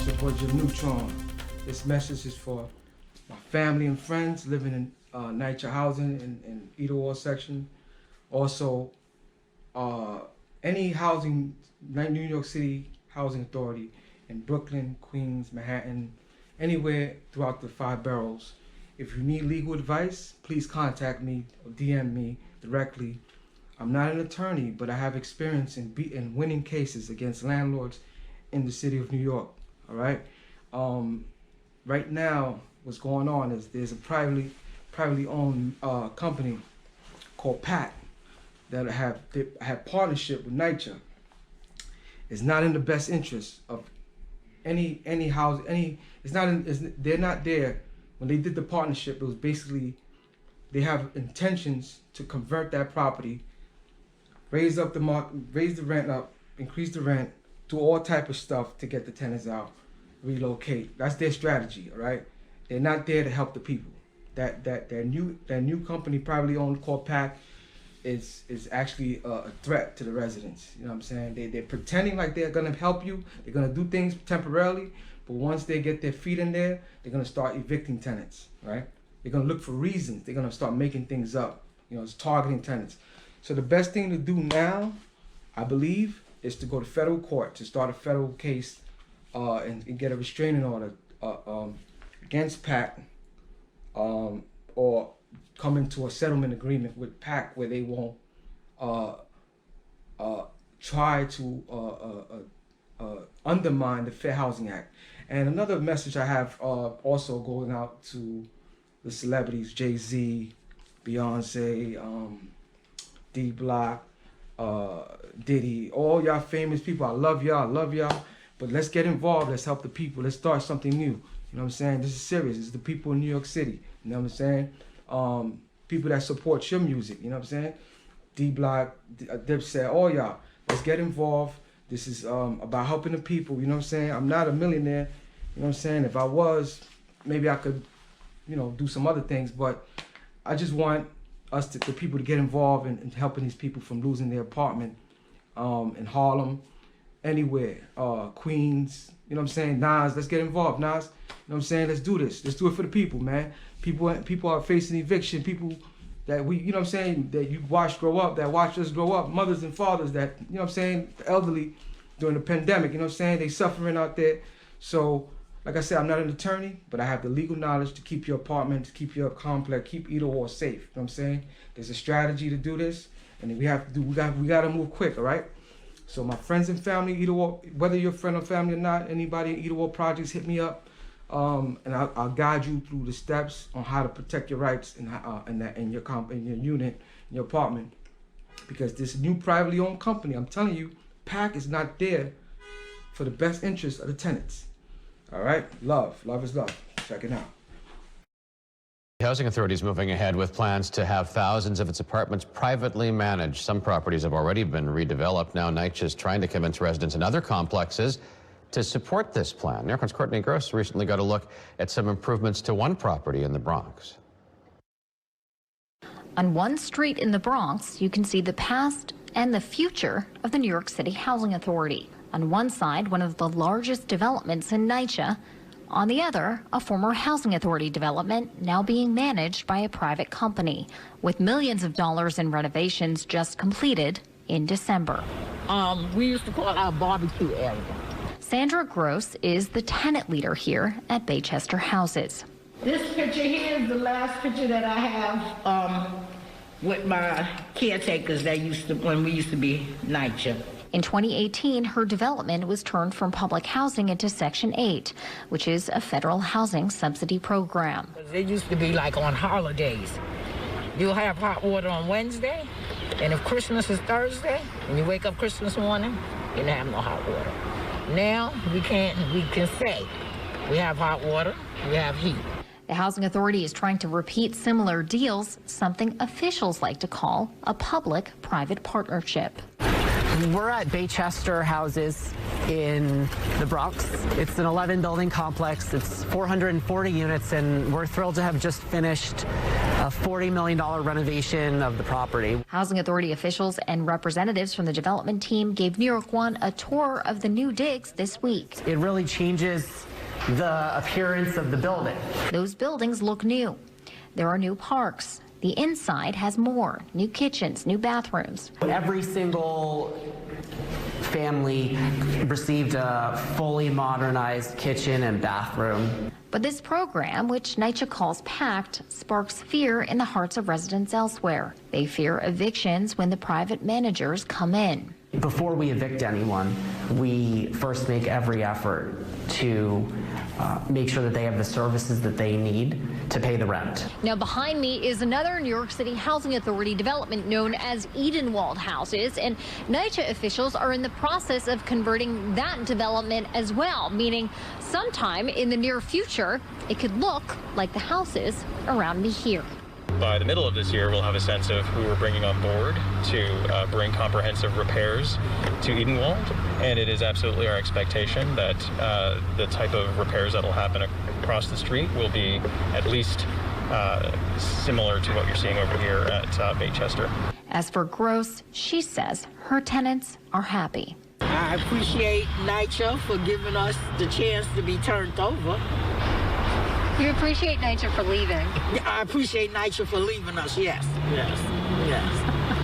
your boy Jim Neutron. This message is for my family and friends living in NYCHA Housing in Edenwald section. Also, any housing, New York City Housing Authority in Brooklyn, Queens, Manhattan, anywhere throughout the 5 boroughs. If you need legal advice, please contact me or DM me directly. I'm not an attorney, but I have experience in winning cases against landlords in the city of New York. All right. Right now, what's going on is there's a privately owned company called PAC that have partnership with NYCHA. It's not in the best interest of any house. They're not there. When they did the partnership, it was basically they have intentions to convert that property, raise the rent up, increase the rent, do all type of stuff to get the tenants out, relocate. That's their strategy, all right? They're not there to help the people. That new company, privately owned, called PAC, is actually a threat to the residents. You know what I'm saying? They're pretending like they're gonna help you. They're gonna do things temporarily, but once they get their feet in there, they're gonna start evicting tenants, right? They're gonna look for reasons. They're gonna start making things up. You know, it's targeting tenants. So the best thing to do now, I believe, is to go to federal court to start a federal case and get a restraining order against PAC, or come into a settlement agreement with PAC where they won't try to undermine the Fair Housing Act. And another message I have also going out to the celebrities, Jay-Z, Beyonce, D-Block, Diddy, all y'all famous people. I love y'all, but let's get involved. Let's help the people. Let's start something new. You know what I'm saying? This is serious. This is the people in New York City. You know what I'm saying? People that support your music. You know what I'm saying? D-Block, Dipset, all y'all. Let's get involved. This is about helping the people. You know what I'm saying? I'm not a millionaire. You know what I'm saying? If I was, maybe I could, you know, do some other things. But I just want the people to get involved in helping these people from losing their apartment in Harlem, anywhere, Queens. You know what I'm saying? Nas, let's get involved, Nas. You know what I'm saying? Let's do this. Let's do it for the people, man. People are facing eviction. People that you know what I'm saying, that you watched grow up, that watched us grow up, mothers and fathers that, you know what I'm saying, the elderly during the pandemic, you know what I'm saying, they suffering out there. So, like I said, I'm not an attorney, but I have the legal knowledge to keep your apartment, to keep your complex, keep Edenwald safe. You know what I'm saying? There's a strategy to do this, and we gotta move quick, all right? So my friends and family, Edenwald, whether you're a friend or family or not, anybody in Edenwald projects, hit me up. And I'll guide you through the steps on how to protect your rights in your unit, in your apartment. Because this new privately owned company, I'm telling you, PAC is not there for the best interest of the tenants. All right, love is love. Check it out. The Housing Authority is moving ahead with plans to have thousands of its apartments privately managed. Some properties have already been redeveloped. Now NYCHA is trying to convince residents in other complexes to support this plan. NYRC's Courtney Gross recently got a look at some improvements to one property in the Bronx. On one street in the Bronx, you can see the past and the future of the New York City Housing Authority. On one side, one of the largest developments in NYCHA. On the other, a former Housing Authority development now being managed by a private company, with millions of dollars in renovations just completed in December. We used to call it our barbecue area. Sandra Gross is the tenant leader here at Baychester Houses. This picture here is the last picture that I have with my caretakers that when we used to be NYCHA. In 2018, her development was turned from public housing into Section 8, which is a federal housing subsidy program. It used to be like on holidays. You'll have hot water on Wednesday, and if Christmas is Thursday, and you wake up Christmas morning, you don't have no hot water. Now, we can say we have hot water, we have heat. The Housing Authority is trying to repeat similar deals, something officials like to call a public-private partnership. We're at Baychester Houses in the Bronx. It's an 11-building complex. It's 440 units, and we're thrilled to have just finished a $40 million renovation of the property. Housing Authority officials and representatives from the development team gave New York One a tour of the new digs this week. It really changes the appearance of the building. Those buildings look new. There are new parks. The inside has more new kitchens, new bathrooms. Every single family received a fully modernized kitchen and bathroom. But this program, which NYCHA calls PACT, sparks fear in the hearts of residents elsewhere. They fear evictions when the private managers come in. Before we evict anyone, we first make every effort to make sure that they have the services that they need to pay the rent. Now behind me is another New York City Housing Authority development known as Edenwald houses, and NYCHA officials are in the process of converting that development as well, meaning sometime in the near future it could look like the houses around me here. By the middle of this year, we'll have a sense of who we're bringing on board to bring comprehensive repairs to Edenwald, and it is absolutely our expectation that the type of repairs that will happen across the street will be at least similar to what you're seeing over here at Baychester. As for Gross, she says her tenants are happy. I appreciate NYCHA for giving us the chance to be turned over. You appreciate NYCHA for leaving? I appreciate NYCHA for leaving us, yes. Yes.